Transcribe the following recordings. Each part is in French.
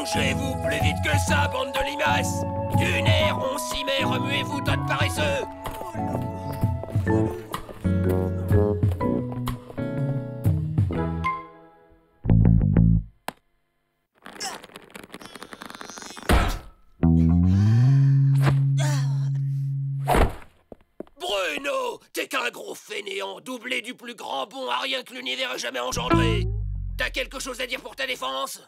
Bougez-vous plus vite que ça, bande de limaces! Du nerf, on s'y met, remuez-vous, tas de paresseux! Bruno, t'es qu'un gros fainéant, doublé du plus grand bon à rien que l'univers ait jamais engendré. T'as quelque chose à dire pour ta défense?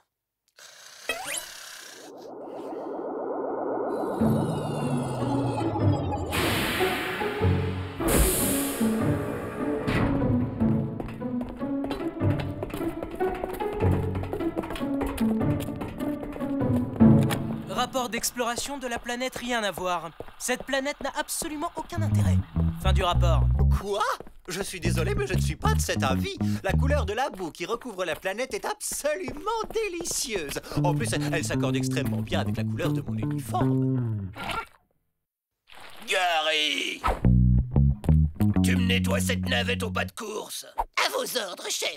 Rapport d'exploration de la planète, rien à voir. Cette planète n'a absolument aucun intérêt. Fin du rapport. Quoi? Je suis désolé, mais je ne suis pas de cet avis. La couleur de la boue qui recouvre la planète est absolument délicieuse. En plus, elle s'accorde extrêmement bien avec la couleur de mon uniforme. Gary! Tu me nettoies cette navette au pas de course. À vos ordres, chef.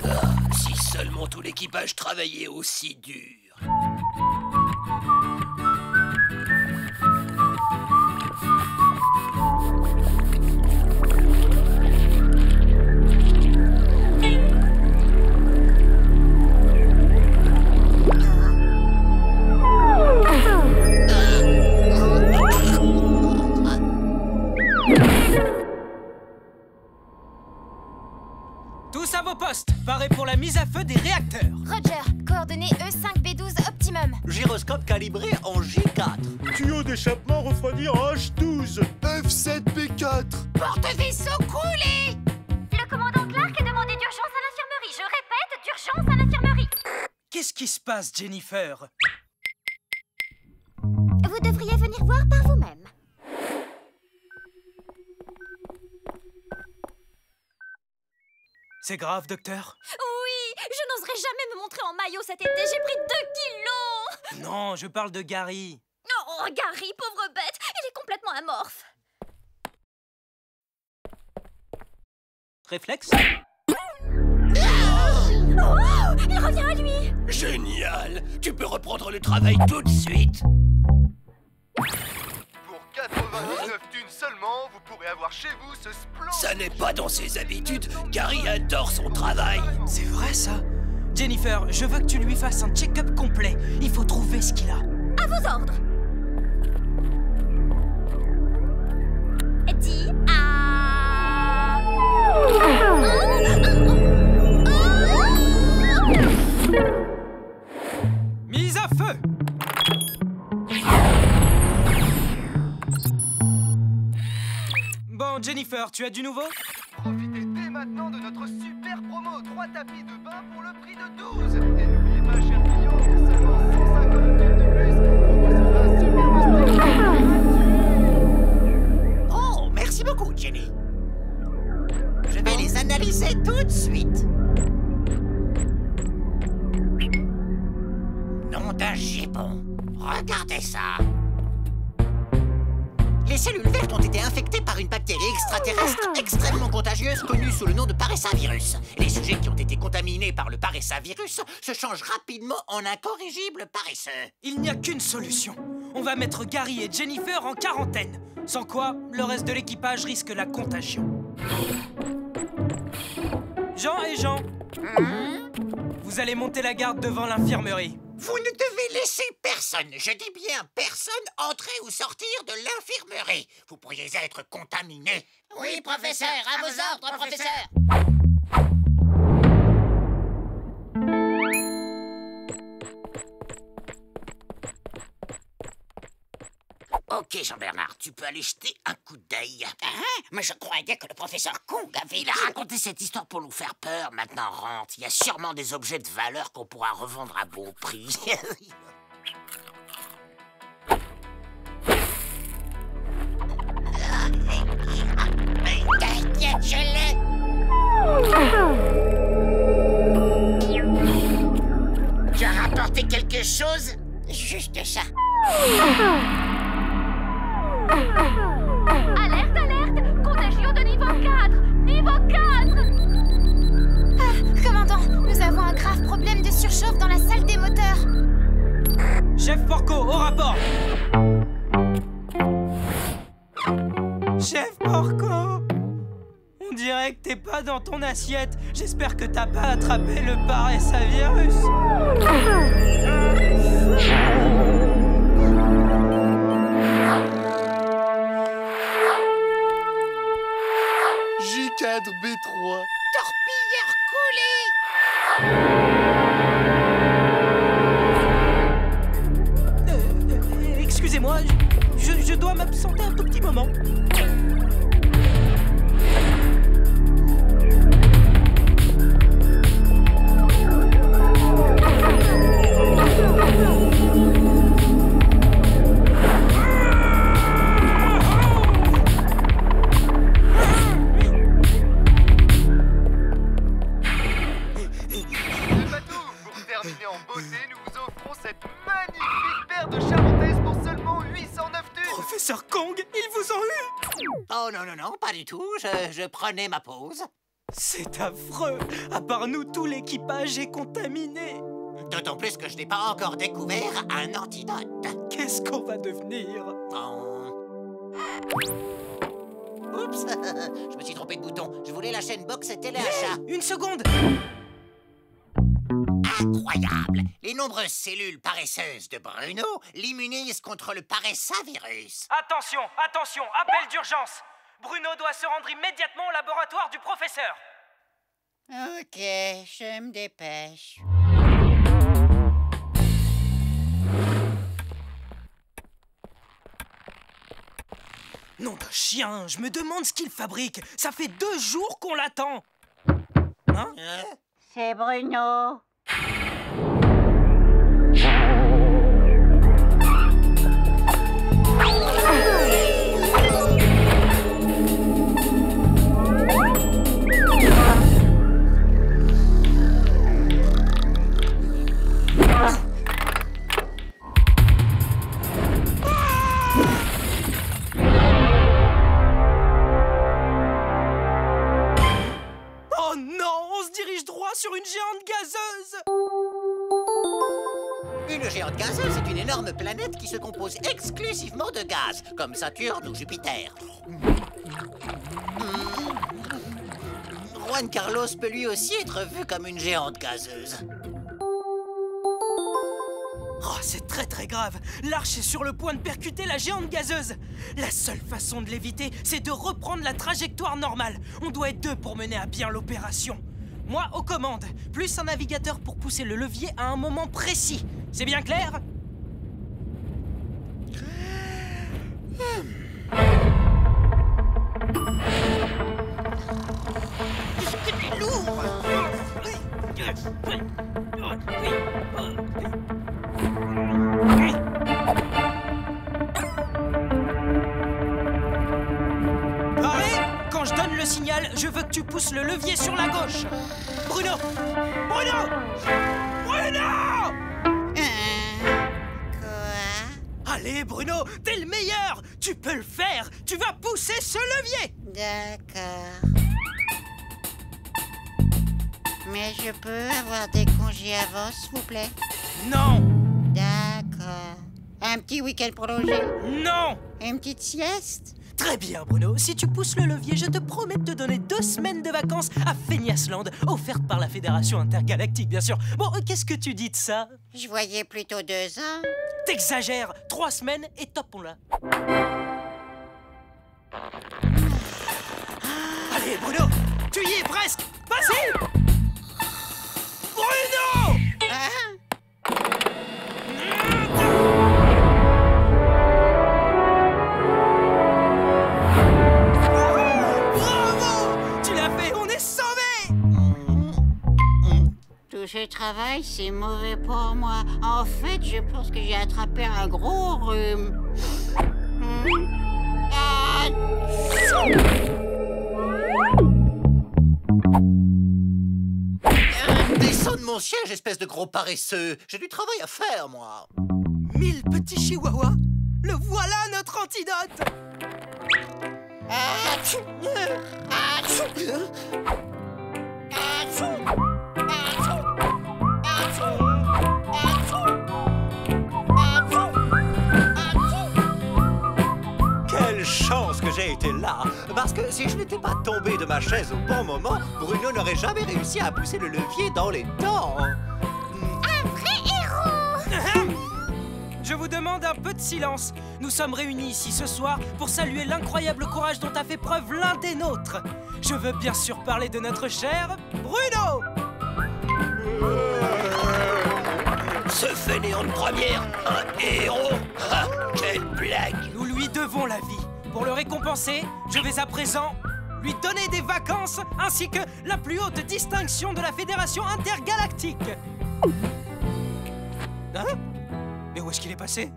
Ah, si seulement tout l'équipage travaillait aussi dur. Tous à vos postes, parés pour la mise à feu des réacteurs. Roger, coordonnées E5B12 Optimum. Gyroscope calibré en J4. Tuyau d'échappement refroidi en H12. F7B4. Porte-vaisseau coulé. Le commandant Clark est demandé d'urgence à l'infirmerie. Je répète, d'urgence à l'infirmerie. Qu'est-ce qui se passe, Jennifer? Vous devriez venir voir par vous-même. C'est grave, docteur? Oui, je n'oserais jamais me montrer en maillot cet été. J'ai pris 2 kilos. Non, je parle de Gary. Oh, Gary, pauvre bête, il est complètement amorphe. Réflexe? Oh, il revient à lui. Génial! Tu peux reprendre le travail tout de suite. Pour 99 thunes seulement, vous pourrez avoir chez vous ce splendide... Ça n'est pas dans ses habitudes. Gary adore son travail. C'est vrai, ça? Jennifer, je veux que tu lui fasses un check-up complet. Il faut trouver ce qu'il a. À vos ordres. Dis à... Mise à feu! Bon, Jennifer, tu as du nouveau? Profitez dès maintenant de notre super promo. 3 tapis de bain pour le prix de 12. Et n'oubliez pas, cher client, que seulement 150 thunes de plus, vous recevrez un super mustang. Oh, merci beaucoup, Jenny. Je vais les analyser tout de suite. Nom d'un gibbon. Regardez ça. Les cellules vertes ont été infectées par une bactérie extraterrestre extrêmement contagieuse connue sous le nom de paressavirus. Les sujets qui ont été contaminés par le paressavirus se changent rapidement en incorrigibles paresseux. Il n'y a qu'une solution. On va mettre Gary et Jennifer en quarantaine. Sans quoi, le reste de l'équipage risque la contagion. Jean et Jean, vous allez monter la garde devant l'infirmerie. Vous ne devez laisser personne, je dis bien personne, entrer ou sortir de l'infirmerie. Vous pourriez être contaminé. Oui, professeur, à vos ordres, professeur. Ok, Jean-Bernard, tu peux aller jeter un coup d'œil. Ah, mais je croyais que le professeur Kung avait... Il a raconté cette histoire pour nous faire peur. Maintenant, rentre. Il y a sûrement des objets de valeur qu'on pourra revendre à bon prix. T'inquiète, je l'ai. Tu as rapporté quelque chose? Juste ça. Alerte, alerte! Contagion de niveau 4! Niveau 4! Commandant, nous avons un grave problème de surchauffe dans la salle des moteurs. Chef Porco, au rapport. Chef Porco, on dirait que t'es pas dans ton assiette. J'espère que t'as pas attrapé le paressavirus. J4B3. Torpilleur coulé. Excusez-moi, je dois m'absenter un tout petit moment. Professeur Kong, ils vous ont eu! Oh non, non, non, pas du tout. Je prenais ma pause. C'est affreux! À part nous, tout l'équipage est contaminé! D'autant plus que je n'ai pas encore découvert un antidote. Qu'est-ce qu'on va devenir? Oh. Oups, je me suis trompé de bouton. Je voulais la chaîne box et téléachat. Une seconde! Incroyable! Les nombreuses cellules paresseuses de Bruno l'immunisent contre le paressavirus. Attention, attention, appel d'urgence! Bruno doit se rendre immédiatement au laboratoire du professeur. Ok, je me dépêche. Nom d'un chien, je me demande ce qu'il fabrique. Ça fait 2 jours qu'on l'attend. Hein? C'est Bruno. Oh non, on se dirige droit sur une géante gazeuse. Une géante gazeuse est une énorme planète qui se compose exclusivement de gaz, comme Saturne ou Jupiter. Juan Carlos peut lui aussi être vu comme une géante gazeuse. Oh, c'est très très grave. L'arche est sur le point de percuter la géante gazeuse. La seule façon de l'éviter, c'est de reprendre la trajectoire normale. On doit être 2 pour mener à bien l'opération. Moi aux commandes, plus un navigateur pour pousser le levier à un moment précis. C'est bien clair? C'est lourd! Pareil, quand je donne le signal, je veux que tu pousses le levier sur la gauche. Bruno! Bruno! Bruno! Quoi? Allez, Bruno, t'es le meilleur! Tu peux le faire! Tu vas pousser ce levier! D'accord. Mais je peux avoir des congés avant, s'il vous plaît? Non! D'accord. Un petit week-end prolongé? Non! Une petite sieste? Très bien, Bruno. Si tu pousses le levier, je te promets de te donner 2 semaines de vacances à Feignas-Land, offertes par la Fédération Intergalactique, bien sûr. Bon, qu'est-ce que tu dis de ça? Je voyais plutôt 2 ans. T'exagères! 3 semaines et top, on l'a. Allez, Bruno! Tu y es presque! Vas-y! Bruno! Hein? Bravo! Tu l'as fait, on est sauvés! Tout ce travail, c'est mauvais pour moi. En fait, je pense que j'ai attrapé un gros rhume. Descends de mon siège, espèce de gros paresseux. J'ai du travail à faire, moi. 1000 petits chihuahuas. Le voilà, notre antidote! Parce que si je n'étais pas tombé de ma chaise au bon moment, Bruno n'aurait jamais réussi à pousser le levier dans les temps. Un vrai héros! Je vous demande un peu de silence. Nous sommes réunis ici ce soir pour saluer l'incroyable courage dont a fait preuve l'un des nôtres. Je veux bien sûr parler de notre cher Bruno! Ce fainéant de première, un héros. Ah, quelle blague! Nous lui devons la vie. Pour le récompenser, je vais à présent lui donner des vacances ainsi que la plus haute distinction de la Fédération intergalactique. Hein? Mais où est-ce qu'il est passé?